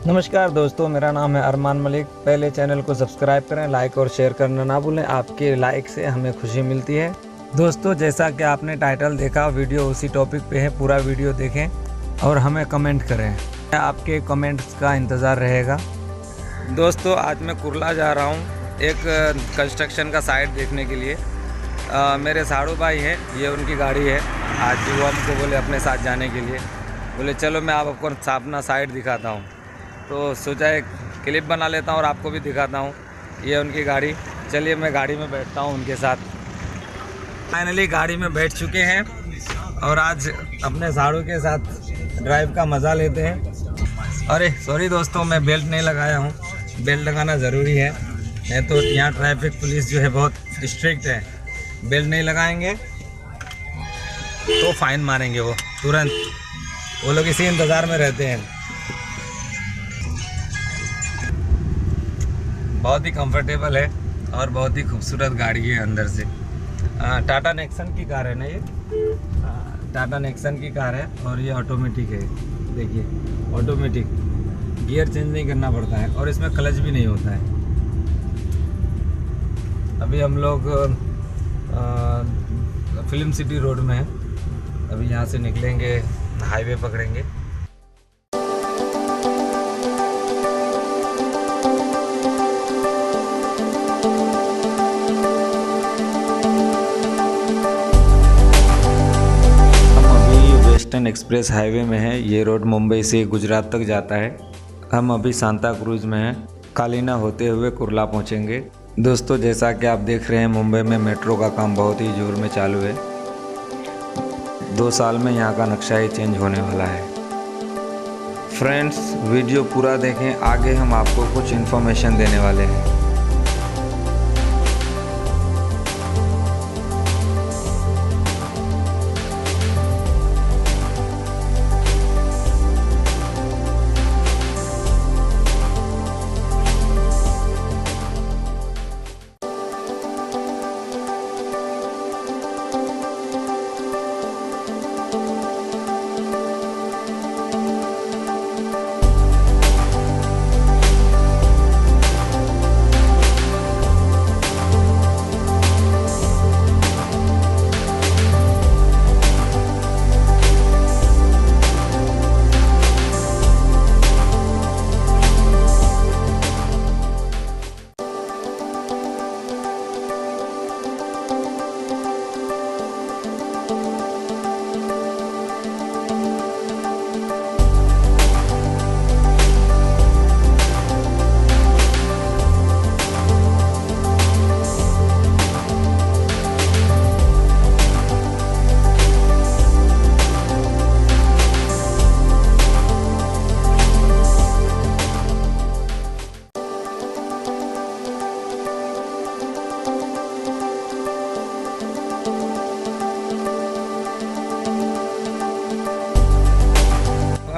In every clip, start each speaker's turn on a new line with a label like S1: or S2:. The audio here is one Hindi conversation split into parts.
S1: नमस्कार दोस्तों, मेरा नाम है अरमान मलिक। पहले चैनल को सब्सक्राइब करें, लाइक और शेयर करना ना भूलें। आपके लाइक से हमें खुशी मिलती है। दोस्तों, जैसा कि आपने टाइटल देखा, वीडियो उसी टॉपिक पे है। पूरा वीडियो देखें और हमें कमेंट करें। आपके कमेंट्स का इंतज़ार रहेगा। दोस्तों, आज मैं कुरला जा रहा हूँ एक कंस्ट्रक्शन का साइट देखने के लिए। मेरे साड़ू भाई हैं, ये उनकी गाड़ी है। आज वो हमको बोले अपने साथ जाने के लिए। बोले चलो मैं आपको अपना साइट दिखाता हूँ। तो सोचा एक क्लिप बना लेता हूँ और आपको भी दिखाता हूँ। ये उनकी गाड़ी। चलिए मैं गाड़ी में बैठता हूँ उनके साथ। फाइनली गाड़ी में बैठ चुके हैं और आज अपने साड़ू के साथ ड्राइव का मज़ा लेते हैं। अरे सॉरी दोस्तों, मैं बेल्ट नहीं लगाया हूँ। बेल्ट लगाना ज़रूरी है, नहीं तो यहाँ ट्रैफिक पुलिस जो है बहुत स्ट्रिक्ट है। बेल्ट नहीं लगाएंगे तो फ़ाइन मारेंगे वो तुरंत। वो लोग इसी इंतज़ार में रहते हैं। बहुत ही कंफर्टेबल है और बहुत ही खूबसूरत गाड़ी है अंदर से। टाटा नेक्सन की कार है ना ये। टाटा नेक्सन की कार है और ये ऑटोमेटिक है। देखिए, ऑटोमेटिक, गियर चेंज नहीं करना पड़ता है और इसमें क्लच भी नहीं होता है। अभी हम लोग फिल्म सिटी रोड में हैं। अभी यहाँ से निकलेंगे, हाईवे पकड़ेंगे। वेस्टर्न एक्सप्रेस हाईवे में है। ये रोड मुंबई से गुजरात तक जाता है। हम अभी सांता क्रूज में हैं। कालीना होते हुए कुरला पहुंचेंगे। दोस्तों, जैसा कि आप देख रहे हैं, मुंबई में मेट्रो का काम बहुत ही जोर में चालू है। 2 साल में यहाँ का नक्शा ही चेंज होने वाला है। फ्रेंड्स, वीडियो पूरा देखें, आगे हम आपको कुछ इन्फॉर्मेशन देने वाले हैं।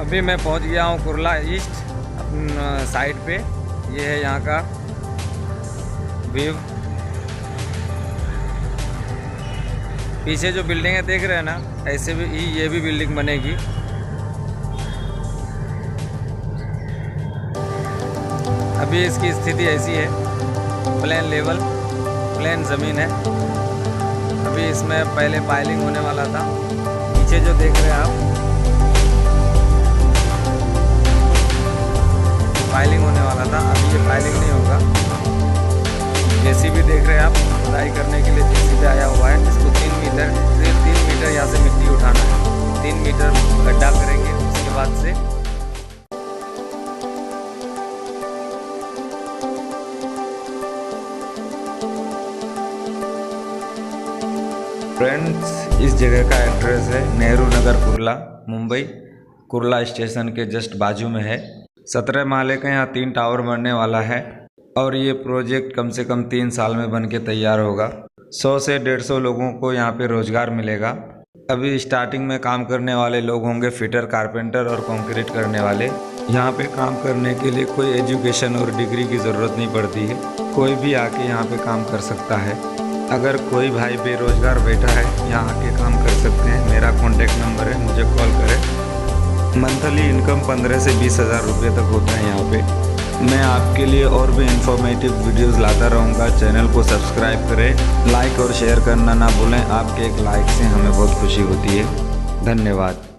S1: अभी मैं पहुंच गया हूं कुरला ईस्ट साइड पे। ये है यहाँ का व्यू। पीछे जो बिल्डिंगें देख रहे हैं ना, ऐसे भी ये भी बिल्डिंग बनेगी। अभी इसकी स्थिति ऐसी है, प्लेन लेवल, प्लेन ज़मीन है। अभी इसमें पहले पाइलिंग होने वाला था। पीछे जो देख रहे हैं आप, पाइलिंग होने वाला था। अभी ये पाइलिंग नहीं होगा। जेसीबी देख रहे हैं आप, खुदाई करने के लिए जेसीबी आया हुआ है। इसको 3 मीटर यहाँ से मिट्टी उठाना है। 3 मीटर गड्ढा करेंगे, उसके बाद से फ्रेंड्स, इस जगह का एड्रेस है नेहरू नगर कुरला, मुंबई। कुरला स्टेशन के जस्ट बाजू में है। 17 माले का यहाँ 3 टावर बनने वाला है और ये प्रोजेक्ट कम से कम 3 साल में बन के तैयार होगा। 100 से 150 लोगों को यहाँ पे रोजगार मिलेगा। अभी स्टार्टिंग में काम करने वाले लोग होंगे फिटर, कारपेंटर और कंक्रीट करने वाले। यहाँ पे काम करने के लिए कोई एजुकेशन और डिग्री की ज़रूरत नहीं पड़ती है। कोई भी आके यहाँ पे काम कर सकता है। अगर कोई भाई बेरोजगार बैठा है, यहाँ आके काम कर सकते हैं। मेरा कॉन्टेक्ट नंबर है, मुझे कॉल करें। मंथली इनकम 15 से 20 हज़ार रुपये तक होता है यहाँ पे। मैं आपके लिए और भी इंफॉर्मेटिव वीडियोस लाता रहूँगा। चैनल को सब्सक्राइब करें, लाइक और शेयर करना ना भूलें। आपके एक लाइक से हमें बहुत खुशी होती है। धन्यवाद।